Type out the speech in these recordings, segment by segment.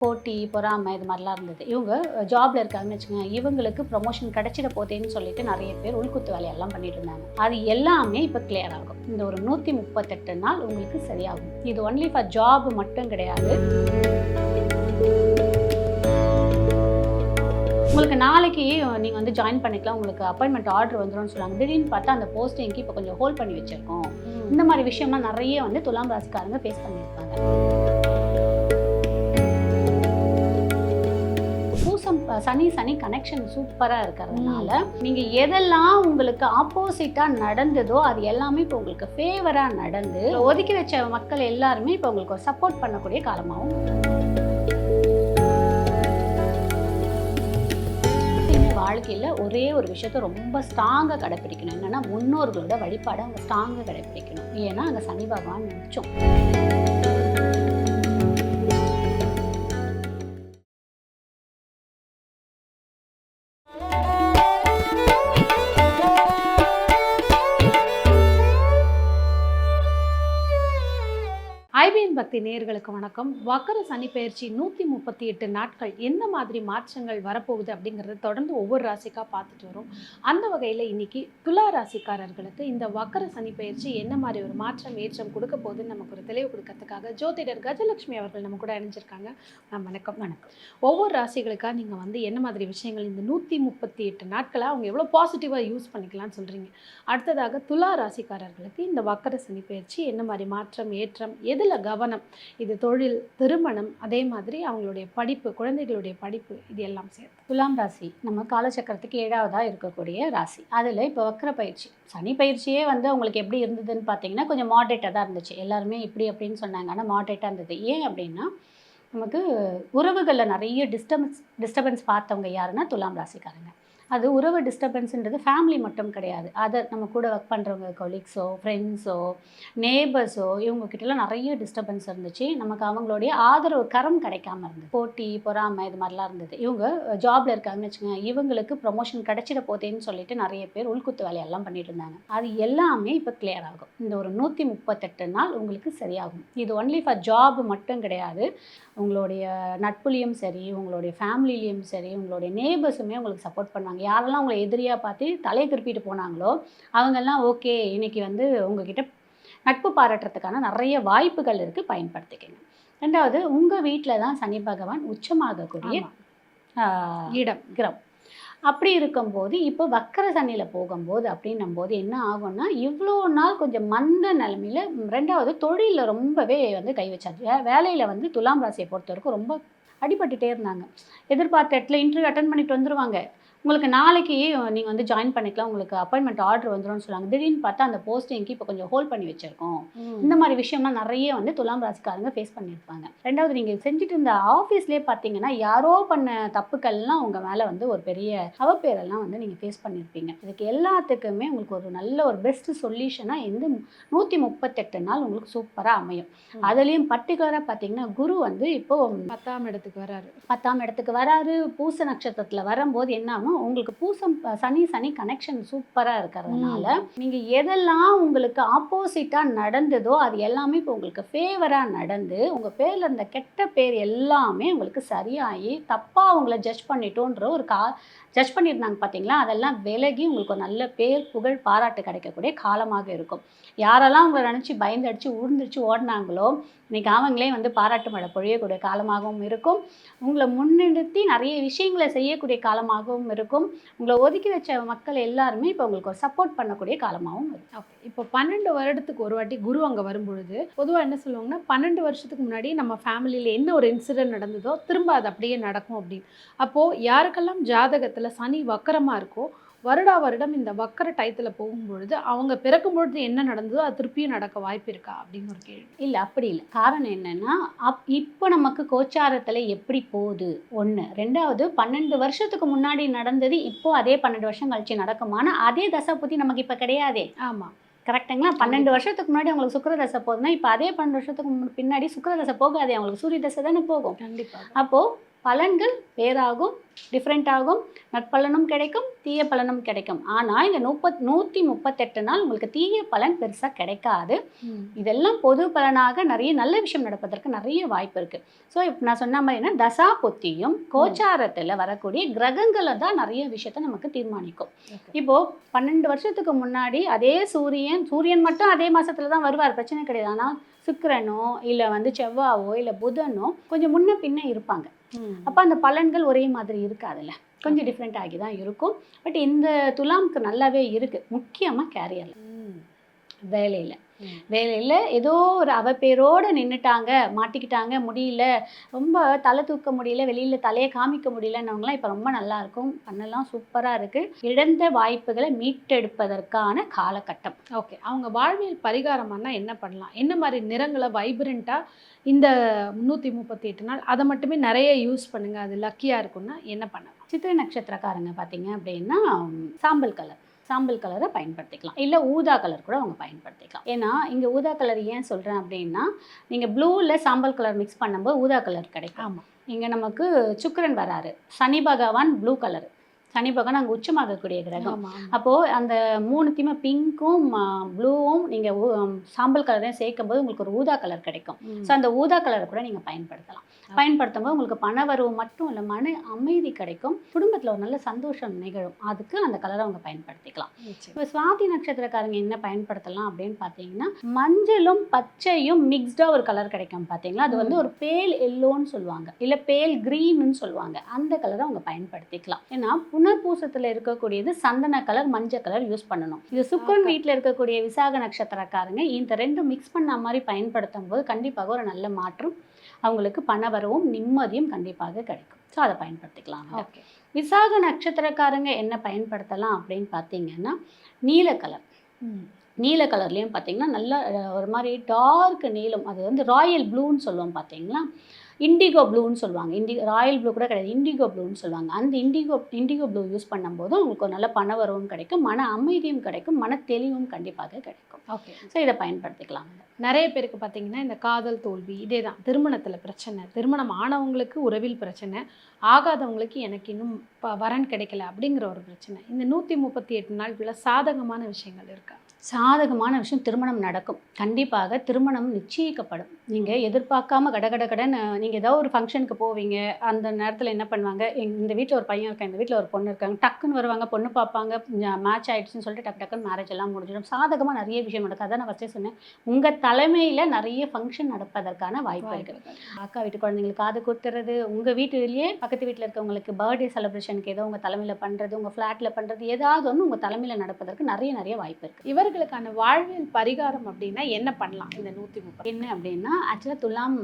போட்டி, பொறாமை இது மாதிரிலாம் இருந்தது. இவங்க ஜாப்ல இருக்காங்கன்னு வச்சுக்கோங்க, இவங்களுக்கு ப்ரமோஷன் கிடைச்சிட போதேன்னு சொல்லிட்டு நிறைய பேர் உள்குத்து வேலையெல்லாம் பண்ணிட்டு இருந்தாங்க. அது எல்லாமே இப்போ கிளியர் ஆகும். இந்த ஒரு 138 நாள் உங்களுக்கு சரியாகும். இது ஒன்லி ஃபார் ஜாப் மட்டும் கிடையாது. உங்களுக்கு நாளைக்கு நீங்க வந்து ஜாயின் பண்ணிக்கலாம், உங்களுக்கு அப்பாயின்மெண்ட் ஆர்டர் வந்துரும்னு சொன்னாங்க. திடீர்னு பார்த்தா அந்த போஸ்டிங்க்கு இப்போ கொஞ்சம் ஹோல்ட் பண்ணி வச்சிருக்கோம். இந்த மாதிரி விஷயம்லாம் நிறைய வந்து துலாம் ராசிக்காரங்க ஃபேஸ் பண்ணியிருப்பாங்க. சனி கனெக்ஷன் சூப்பராக இருக்கிறதுனால நீங்கள் எதெல்லாம் உங்களுக்கு ஆப்போசிட்டாக நடந்ததோ அது எல்லாமே இப்போ உங்களுக்கு ஃபேவராக நடந்து ஒதுக்கி வச்ச மக்கள் எல்லாருமே இப்போ உங்களுக்கு ஒரு சப்போர்ட் பண்ணக்கூடிய காலமாகும். வாழ்க்கையில் ஒரே ஒரு விஷயத்த ரொம்ப ஸ்ட்ராங்காக கடைப்பிடிக்கணும். என்னென்னா முன்னோர்களோட வழிபாடை அவங்க ஸ்ட்ராங்காக கடைப்பிடிக்கணும். ஏன்னா அங்கே சனி பகவான் நினைச்சோம். ஐபிஎன் பக்தி நேயர்களுக்கு வணக்கம். வக்கர சனி பெயர்ச்சி 138 நாட்கள் எந்த மாதிரி மாற்றங்கள் வரப்போகுது அப்படிங்கிறத தொடர்ந்து ஒவ்வொரு ராசிக்காக பார்த்துட்டு வரும். அந்த வகையில் இன்னைக்கு துலா ராசிக்காரர்களுக்கு இந்த வக்கர சனி பெயர்ச்சி என்ன மாதிரி ஒரு மாற்றம் ஏற்றம் கொடுக்க போகுதுன்னு நமக்கு ஒரு தெளிவு கொடுக்கறதுக்காக ஜோதிடர் கஜலட்சுமி அவர்கள் நம்ம கூட இணைஞ்சிருக்காங்க. வணக்கம். வணக்கம். ஒவ்வொரு ராசிகளுக்காக நீங்கள் வந்து என்ன மாதிரி விஷயங்கள் இந்த 138 நாட்களை அவங்க எவ்வளோ பாசிட்டிவாக யூஸ் பண்ணிக்கலாம்னு சொல்கிறீங்க. அடுத்ததாக துலா ராசிக்காரர்களுக்கு இந்த வக்கர சனி பெயர்ச்சி என்ன மாதிரி மாற்றம் ஏற்றம், எதில் கவனம், இது தொழில், திருமணம், அதே மாதிரி அவங்களுடைய படிப்பு, குழந்தைகளுடைய படிப்பு, இது எல்லாம் சேர்த்து. துலாம் ராசி நம்ம காலச்சக்கரத்துக்கு 7ஆவதாக இருக்கக்கூடிய ராசி. அதில் இப்போ வக்கர பயிற்சி, சனி பயிற்சியே வந்து உங்களுக்கு எப்படி இருந்ததுன்னு பார்த்தீங்கன்னா கொஞ்சம் மாடரேட்டாக தான் இருந்துச்சு. எல்லாருமே இப்படி அப்படின்னு சொன்னாங்க, ஆனால் மாடரேட்டாக இருந்தது. ஏன் அப்படின்னா நமக்கு உறவுகளில் நிறைய டிஸ்டர்பன்ஸ் பார்த்தவங்க யாருன்னா துலாம் ராசிக்காரங்க. அது உறவு டிஸ்டர்பன்ஸுன்றது ஃபேமிலி மட்டும் கிடையாது. அதை நம்ம கூட ஒர்க் பண்ணுறவங்க கொலீக்ஸோ, ஃப்ரெண்ட்ஸோ, நேபர்ஸோ, இவங்கக்கிட்டலாம் நிறைய டிஸ்டர்பன்ஸ் இருந்துச்சு. நமக்கு அவங்களுடைய ஆதரவு கரம் கிடைக்காம இருந்தது. போட்டி, பொறாமை இது மாதிரிலாம் இருந்தது. இவங்க ஜாப்ல இருக்காங்கன்னு வச்சுக்கோங்க, இவங்களுக்கு ப்ரமோஷன் கிடைச்சிட போதேன்னு சொல்லிட்டு நிறைய பேர் உள்குத்து வேலையெல்லாம் பண்ணிட்டு இருந்தாங்க. அது எல்லாமே இப்போ கிளியர் ஆகும். இந்த ஒரு 138 நாள் உங்களுக்கு சரியாகும். இது ஒன்லி ஃபார் ஜாப் மட்டும் கிடையாது. உங்களுடைய நட்புலையும் சரி, உங்களுடைய ஃபேமிலிலையும் சரி, உங்களுடைய நேபர்ஸுமே உங்களுக்கு சப்போர்ட் பண்ணுவாங்க. யாரெல்லாம் உங்களை எதிரியாக பார்த்து தலையை திருப்பிட்டு போனாங்களோ அவங்கெல்லாம் ஓகே, இன்னைக்கு வந்து உங்ககிட்ட நட்பு பாராட்டுறதுக்கான நிறைய வாய்ப்புகள் இருக்குது, பயன்படுத்திக்கணும். ரெண்டாவது, உங்கள் வீட்டில் தான் சனி பகவான் உச்சமாகக்கூடிய கிரம். அப்படி இருக்கும்போது இப்போ வக்கர சனியில் போகும்போது அப்படின்னும்போது என்ன ஆகும்னா இவ்வளோ நாள் கொஞ்சம் மந்த நிலைமையில், ரெண்டாவது தொழிலில் ரொம்பவே வந்து கை வச்சாச்சு. வேலையில் வந்து துலாம் ராசியை பொறுத்த வரைக்கும் ரொம்ப அடிபட்டுட்டே இருந்தாங்க. எதிர்பார்த்த இடத்துல இன்டர்வியூ அட்டன் பண்ணிட்டு வந்துடுவாங்க. உங்களுக்கு நாளைக்கு நீங்கள் வந்து ஜாயின் பண்ணிக்கலாம், உங்களுக்கு அப்பாயின்மெண்ட் ஆர்டர் வந்துரும்னு சொன்னாங்க. திடீர்னு பார்த்தா அந்த போஸ்டிங்க்கு இப்போ கொஞ்சம் ஹோல்ட் பண்ணி வச்சிருக்கோம். இந்த மாதிரி விஷயம்லாம் நிறைய வந்து துலாம் ராசிக்காரங்க ஃபேஸ் பண்ணியிருப்பாங்க. ரெண்டாவது, நீங்கள் செஞ்சுட்டு இருந்த ஆஃபீஸ்லேயே பார்த்தீங்கன்னா யாரோ பண்ண தப்புக்கள்லாம் உங்கள் மேலே வந்து ஒரு பெரிய அவப்பேரெல்லாம் வந்து நீங்கள் ஃபேஸ் பண்ணியிருப்பீங்க. இதுக்கு எல்லாத்துக்குமே உங்களுக்கு ஒரு நல்ல ஒரு பெஸ்ட் சொல்யூஷனாக இந்த 138 நாள் உங்களுக்கு சூப்பராக அமையும். அதுலேயும் பர்டிகுலராக பார்த்தீங்கன்னா குரு வந்து இப்போது 10ஆம் இடத்துக்கு வராரு. 10ஆம் இடத்துக்கு வராரு. பூச நட்சத்திரத்தில் வரும்போது என்ன ஆகும், உங்களுக்கு சனி கனெக்ஷன் சூப்பராக இருக்கிறதுனால நீங்கள் எதெல்லாம் உங்களுக்கு ஆப்போசிட்டாக நடந்ததோ அது எல்லாமே இப்போ உங்களுக்கு ஃபேவராக நடந்து உங்கள் பேரில் இருந்த கெட்ட பேர் எல்லாமே உங்களுக்கு சரியாகி தப்பாக உங்களை ஜட்ஜ் பண்ணிட்டோன்ற ஒரு ஜட்ஜ் பண்ணியிருந்தாங்க பார்த்தீங்களா, அதெல்லாம் விலகி உங்களுக்கு ஒரு நல்ல பேர், புகழ், பாராட்டு கிடைக்கக்கூடிய காலமாக இருக்கும். யாரெல்லாம் உங்களை நினச்சி பயந்தடிச்சு உழுந்துருச்சு ஓடினாங்களோ இன்றைக்கி அவங்களே வந்து பாராட்டு மழை பொழியக்கூடிய காலமாகவும் இருக்கும். உங்களை முன்னிறுத்தி நிறைய விஷயங்களை செய்யக்கூடிய காலமாகவும் இருக்கும். உங்களை ஒதுக்கி வச்ச மக்கள் எல்லாருமே இப்போ உங்களுக்கு ஒரு சப்போர்ட் பண்ணக்கூடிய காலமாகவும் இருக்கும். ஓகே, இப்போ 12 வருடத்துக்கு ஒரு வாட்டி குரு அங்கே வரும்பொழுது பொதுவாக என்ன சொல்லுவாங்கன்னா 12 வருஷத்துக்கு முன்னாடி நம்ம ஃபேமிலியில் என்ன ஒரு இன்சிடென்ட் நடந்ததோ திரும்ப அது அப்படியே நடக்கும் அப்படின்னு. அப்போது யாருக்கெல்லாம் ஜாதகத்தில் சனி வக்கரமாக இருக்கோ வருடா வருடம் இந்த வக்கர டயத்தில் போகும்பொழுது அவங்க பிறக்கும் பொழுது என்ன நடந்ததோ அது திருப்பியும் நடக்க வாய்ப்பு இருக்கா அப்படின்னு ஒரு கேள்வி. இல்லை, அப்படி இல்லை. காரணம் என்னென்னா இப்போ நமக்கு கோச்சாரத்தில் எப்படி போகுது ஒன்று. ரெண்டாவது, 12 வருஷத்துக்கு முன்னாடி நடந்தது இப்போ அதே 12 வருஷம் கழிச்சு நடக்குமானா அதே தசை புத்தி நமக்கு இப்போ கிடையாதே. ஆமாம், கரெக்டுங்களா? 12 வருஷத்துக்கு முன்னாடி அவங்களுக்கு சுக்கிர தசை போகுதுன்னா இப்போ அதே 12 வருஷத்துக்கு பின்னாடி சுக்கிர தசை போகாதே, அவங்களுக்கு சூரிய தசை தானே போகும். கண்டிப்பாக. அப்போது பலன்கள் வேறாகும், டிஃப்ரெண்ட் ஆகும், நற்பலனும் கிடைக்கும், தீய பலனும் கிடைக்கும். ஆனால் இந்த 138 நாள் உங்களுக்கு தீய பலன் பெருசாக கிடைக்காது. இதெல்லாம் பொது பலனாக நிறைய நல்ல விஷயம் நடப்பதற்கு நிறைய வாய்ப்பு இருக்குது. ஸோ இப்போ நான் சொன்ன மாதிரி என்ன, தசா பொத்தியும் கோச்சாரத்தில் வரக்கூடிய கிரகங்களை தான் நிறைய விஷயத்த நமக்கு தீர்மானிக்கும். இப்போது 12 வருஷத்துக்கு முன்னாடி அதே சூரியன் மட்டும் அதே மாதத்துல தான் வருவார், பிரச்சனை கிடையாது. ஆனால் சுக்கிரனோ இல்லை வந்து செவ்வாவோ இல்லை புதனோ கொஞ்சம் முன்ன பின்ன இருப்பாங்க. அப்போ அந்த பலன்கள் ஒரே மாதிரி இருக்காதுல்ல, கொஞ்சம் டிஃப்ரெண்ட் ஆகி தான் இருக்கும். பட் இந்த துலாமுக்கு நல்லாவே இருக்குது. முக்கியமாக கேரியரில், வேலையில் ஏதோ ஒரு அவப்பேரோடு நின்றுட்டாங்க, மாட்டிக்கிட்டாங்க, முடியல, ரொம்ப தலை தூக்க முடியல, வெளியில் தலையை காமிக்க முடியலன்னவங்களாம் இப்போ ரொம்ப நல்லாயிருக்கும், பண்ணலாம், சூப்பராக இருக்குது. இழந்த வாய்ப்புகளை மீட்டெடுப்பதற்கான காலகட்டம். ஓகே, அவங்க வாழ்வியல் பரிகாரமானா என்ன பண்ணலாம்? என்ன மாதிரி நிறங்களை வைப்ரண்ட்டாக இந்த 338 நாள் அதை மட்டுமே நிறைய யூஸ் பண்ணுங்கள், அது லக்கியாக இருக்குன்னா என்ன பண்ணலாம்? சித்திரை நட்சத்திரக்காரங்க பார்த்தீங்க அப்படின்னா சாம்பல் கலரை பயன்படுத்திக்கலாம், இல்லை ஊதா கலர் கூட அவங்க பயன்படுத்திக்கலாம். ஏன்னா இங்கே ஊதா கலர் ஏன் சொல்கிறேன் அப்படின்னா, நீங்கள் ப்ளூவில் சாம்பல் கலர் மிக்ஸ் பண்ணும்போது ஊதா கலர் கிடைக்கும். ஆமாம், இங்கே நமக்கு சுக்கிரன் வராரு, சனி பகவான் ப்ளூ கலர், சனி பகவான் அங்கே உச்சமாகக்கூடிய கிரகம். அப்போது அந்த 3த்தையுமே பிங்க்கும் ப்ளூவும் நீங்கள் சாம்பல் கலரையும் சேர்க்கும் போது உங்களுக்கு ஒரு ஊதா கலர் கிடைக்கும். ஸோ அந்த ஊதா கலரை கூட நீங்கள் பயன்படுத்தும் போது உங்களுக்கு பண வரவு மட்டும் இல்லை, மன அமைதி கிடைக்கும், குடும்பத்தில் ஒரு நல்ல சந்தோஷம் நிகழும். அதுக்கு அந்த கலரை அவங்க பயன்படுத்திக்கலாம். இப்போ சுவாதி நட்சத்திரக்காரங்க என்ன பயன்படுத்தலாம் அப்படின்னு பார்த்தீங்கன்னா, மஞ்சளும் பச்சையும் மிக்ஸ்டாக ஒரு கலர் கிடைக்கும் பார்த்தீங்களா, அது வந்து ஒரு பேல் எல்லோன்னு சொல்லுவாங்க, இல்லை பேல் க்ரீன்னு சொல்லுவாங்க. அந்த கலரை அவங்க பயன்படுத்திக்கலாம். ஏன்னா புனர்பூசத்தில் இருக்கக்கூடியது சந்தன கலர், மஞ்சள் கலர் யூஸ் பண்ணணும். இது சுக்கரன் வீட்டில் இருக்கக்கூடிய விசாக நட்சத்திரக்காரங்க இந்த ரெண்டும் மிக்ஸ் பண்ண மாதிரி பயன்படுத்தும் போது கண்டிப்பாக ஒரு நல்ல மாற்றம், அவங்களுக்கு பண வரவும் நிம்மதியும் கண்டிப்பாக கிடைக்கும். ஸோ அதை பயன்படுத்திக்கலாம். ஓகே, விசாக நட்சத்திரக்காரங்க என்ன பயன்படுத்தலாம் அப்படின்னு பார்த்தீங்கன்னா, நீல கலர்லேயும் பார்த்தீங்கன்னா நல்ல ஒரு மாதிரி டார்க் நீலம், அது வந்து ராயல் ப்ளூன்னு சொல்லுவோம் பார்த்தீங்களா, இண்டிகோ ப்ளூன்னு சொல்லுவாங்க. ராயல் ப்ளூ கூட கிடையாது, இண்டிகோ ப்ளூன்னு சொல்லுவாங்க. அந்த இண்டிகோ ப்ளூ யூஸ் பண்ணும்போது உங்களுக்கு ஒரு நல்ல பண வரவும் கிடைக்கும், மன அமைதியும் கிடைக்கும், மன தெளிவும் கண்டிப்பாக கிடைக்கும். ஓகே, ஸோ இதை பயன்படுத்திக்கலாம். நிறைய பேருக்கு பார்த்தீங்கன்னா இந்த காதல் தோல்வி இதே தான், திருமணத்தில் பிரச்சனை, திருமணம் ஆனவங்களுக்கு உறவில் பிரச்சனை, ஆகாதவங்களுக்கு எனக்கு இன்னும் வரன் கிடைக்கல அப்படிங்கிற ஒரு பிரச்சனை. இந்த 138 நாட்களில் சாதகமான விஷயங்கள் இருக்கா? சாதகமான விஷயம், திருமணம் நடக்கும், கண்டிப்பாக திருமணம் நிச்சயிக்கப்படும். நீங்கள் எதிர்பார்க்காம கடன்னு நீங்கள் ஏதோ ஒரு ஃபங்க்ஷனுக்கு போவீங்க, அந்த நேரத்தில் என்ன பண்ணுவாங்க, இந்த வீட்டில் ஒரு பையன் இருக்காங்க, இந்த வீட்டில் ஒரு பொண்ணு இருக்காங்க, டக்குன்னு வருவாங்க, பொண்ணு பார்ப்பாங்க, மேட்ச் ஆகிடுச்சுன்னு சொல்லிட்டு டக்குன்னு மேரேஜ் எல்லாம் முடிஞ்சிடும். சாதகமாக நிறைய விஷயம் நடக்கும். அதான் நான் ஃபஸ்ட்டே சொன்னேன், உங்கள் தலைமையில் நிறைய ஃபங்க்ஷன் நடப்பதற்கான வாய்ப்பு இருக்குது. அக்கா வீட்டு குழந்தைங்களுக்கு காது கொடுத்துறது, உங்கள் வீட்டிலேயே பக்கத்து வீட்டில் இருக்கவங்களுக்கு பர்த்டே செலிப்ரேஷனுக்கு ஏதோ உங்கள் தலைமையில் பண்ணுறது, உங்கள் ஃப்ளாட்டில் பண்ணுறது, ஏதாவது ஒன்று உங்கள் தலைமையில் நடப்பதற்கு நிறைய வாய்ப்பு இருக்குது. இவர்களுக்கான வாழ்வியல் பரிகாரம் அப்படின்னா என்ன பண்ணலாம்? இந்த 130 என்ன அப்படின்னா, ஆக்சுவலாக துலாம்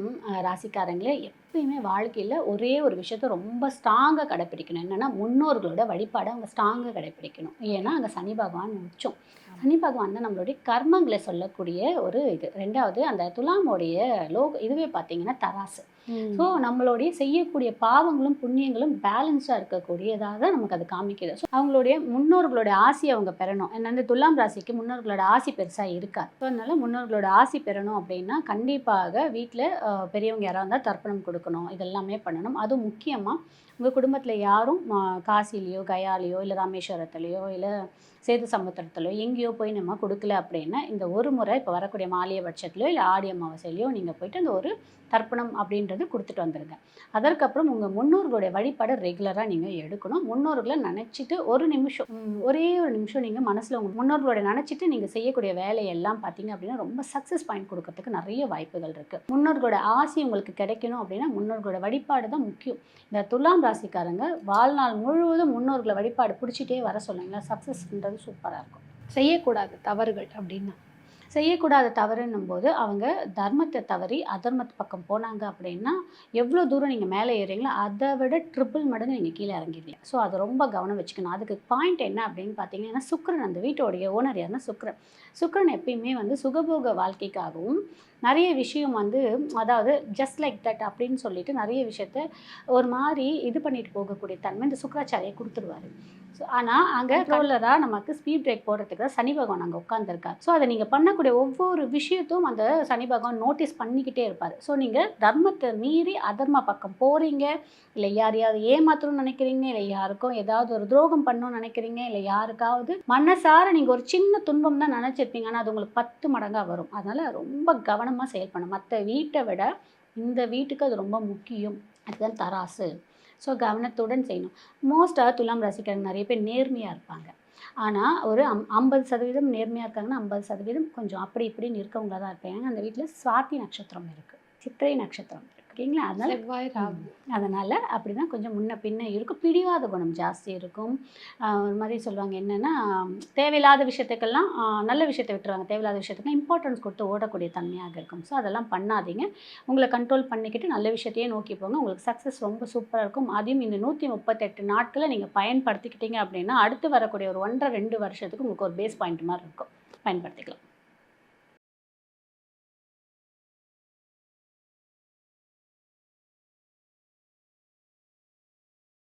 ராசிக்காரங்களே எப்பயுமே வாழ்க்கையில் ஒரே ஒரு விஷயத்த ரொம்ப ஸ்ட்ராங்காக கடைப்பிடிக்கணும். என்னென்னா, முன்னோர்களோட வழிபாடை அவங்க ஸ்ட்ராங்காக கடைப்பிடிக்கணும். ஏன்னா அங்கே சனி பகவான் உச்சம். சனி பகவான் தான் நம்மளுடைய கர்மங்களை சொல்லக்கூடிய ஒரு இது. ரெண்டாவது, அந்த துலாமோடைய இதுவே பார்த்தீங்கன்னா தராசு. ஸோ நம்மளுடைய செய்யக்கூடிய பாவங்களும் புண்ணியங்களும் பேலன்ஸாக இருக்கக்கூடியதாக தான் நமக்கு அது காமிக்குது. ஸோ அவங்களுடைய முன்னோர்களோட ஆசி அவங்க பெறணும். ஏன்னா இந்த துலாம் ராசிக்கு முன்னோர்களோட ஆசி பெருசாக இருக்காது. ஸோ அதனால முன்னோர்களோட ஆசி பெறணும் அப்படின்னா கண்டிப்பாக வீட்டில் பெரியவங்க யாராக இருந்தால் தர்ப்பணம் கொடுக்கணும், இதெல்லாமே பண்ணணும். அதுவும் முக்கியமாக உங்கள் குடும்பத்தில் யாரும் காசிலேயோ கயாலேயோ இல்லை ராமேஸ்வரத்துலேயோ இல்லை சேது சமுத்திரத்திலோ எங்கேயோ போய் நம்ம கொடுக்கல அப்படின்னா, இந்த ஒரு முறை இப்போ வரக்கூடிய மாலிய பட்சத்துலையோ இல்லை ஆடி அமாவாசையிலையோ நீங்கள் போயிட்டு அந்த ஒரு தர்ப்பணம் அப்படின்றது கொடுத்துட்டு வந்துடுங்க. அதற்கப்புறம் உங்கள் முன்னோர்களுடைய வழிபாடு ரெகுலராக நீங்கள் எடுக்கணும். முன்னோர்களை நினச்சிட்டு ஒரே ஒரு நிமிஷம் நீங்கள் மனசில் உங்கள் முன்னோர்களோட நினச்சிட்டு நீங்கள் செய்யக்கூடிய வேலையெல்லாம் பார்த்தீங்க அப்படின்னா ரொம்ப சக்ஸஸ் பாயிண்ட் கொடுக்கறதுக்கு நிறைய வாய்ப்புகள் இருக்குது. முன்னோர்களோட ஆசி உங்களுக்கு கிடைக்கணும் அப்படின்னா முன்னோர்களோட வழிபாடு தான் முக்கியம். இந்த துலாம் ராசிக்காரங்க வாழ்நாள் முழுவதும் முன்னோர்களை வழிபாடு பிடிச்சிட்டே வர சொல்லுங்களா, சக்ஸஸ்ன்றது சூப்பராக இருக்கும். செய்யக்கூடாத தவறுகள் அப்படின்னா, செய்யக்கூடாத தவறுன்னும் போது அவங்க தர்மத்தை தவறி அதர்மத்து பக்கம் போனாங்க அப்படின்னா எவ்வளோ தூரம் நீங்கள் மேலே ஏறீங்களோ அதை விட ட்ரிபிள் மடங்கு நீங்கள் கீழே இறங்கிடுவீங்க. ஸோ அதை ரொம்ப கவனம் வச்சுக்கணும். அதுக்கு பாயிண்ட் என்ன அப்படின்னு பார்த்தீங்கன்னா, சுக்கிரன், அந்த வீட்டோடைய ஓனர் யாருன்னா சுக்கிரன் எப்பயுமே வந்து சுகபோக வாழ்க்கைக்காகவும் நிறைய விஷயம் வந்து அதாவது ஜஸ்ட் லைக் தட் அப்படின்னு சொல்லிட்டு நிறைய விஷயத்த ஒரு மாதிரி இது பண்ணிட்டு போகக்கூடிய தன்மை இந்த சுக்கராச்சாரியை கொடுத்துருவாரு. ஸோ ஆனால் அங்கே கண்ட்ரோலராக நமக்கு ஸ்பீட் பிரேக் போடுறதுக்கு சனி பகவான் அங்கே உட்காந்துருக்கார். ஸோ அதை நீங்கள் பண்ணக்கூடிய ஒவ்வொரு விஷயத்தும் அந்த சனி பகவான் நோட்டீஸ் பண்ணிக்கிட்டே இருப்பார். ஸோ நீங்கள் தர்மத்தை மீறி அதர்ம பக்கம் போகிறீங்க, இல்லை யாரையாவது ஏமாற்றணும்னு நினைக்கிறீங்க, இல்லை யாருக்கும் ஏதாவது ஒரு துரோகம் பண்ணணும்னு நினைக்கிறீங்க, இல்லை யாருக்காவது மனசார நீங்கள் ஒரு சின்ன துன்பம் தான் நினச்சிருப்பீங்க, ஆனால் அது உங்களுக்கு 10 மடங்காக வரும். அதனால் ரொம்ப கவனமாக செயல்படணும். மற்ற வீட்டை விட இந்த வீட்டுக்கு அது ரொம்ப முக்கியம். அதுதான் தராசு. ஸோ கவனத்துடன் செய்யணும். மோஸ்ட்டாக துலாம் ராசிக்காரங்க நிறைய பேர் நேர்மையாக இருப்பாங்க. ஆனால் ஒரு 50% நேர்மையாக இருக்காங்கன்னா 50% கொஞ்சம் அப்படி இப்படின்னு இருக்கவங்களா தான் இருப்பாங்க. அந்த வீட்டில் சுவாதி நட்சத்திரம் இருக்குது, சித்திரை நட்சத்திரம் இருக்குது, ஓகேங்களா? அதனால் செவ்வாய் ராகு. அதனால் அப்படி தான் கொஞ்சம் முன்ன பின்ன இருக்கும். பிடிவாத குணம் ஜாஸ்தி இருக்கும். ஒரு மாதிரி சொல்லுவாங்க என்னென்னா, தேவையில்லாத விஷயத்துக்கெல்லாம் நல்ல விஷயத்தை விட்டுருவாங்க, தேவையில்லாத விஷயத்துக்கெல்லாம் இம்பார்ட்டன்ஸ் கொடுத்து ஓடக்கூடிய தன்மையாக இருக்கும். ஸோ அதெல்லாம் பண்ணாதீங்க. உங்களை கண்ட்ரோல் பண்ணிக்கிட்டு நல்ல விஷயத்தையே நோக்கி போங்க. உங்களுக்கு சக்ஸஸ் ரொம்ப சூப்பராக இருக்கும். அதையும் இந்த 138 நாட்களை நீங்கள் பயன்படுத்திக்கிட்டீங்க அப்படின்னா அடுத்து வரக்கூடிய ஒரு 1.5 2 வருஷத்துக்கு உங்களுக்கு ஒரு பேஸ் பாயிண்ட் மாதிரி இருக்கும். பயன்படுத்திக்கலாம்.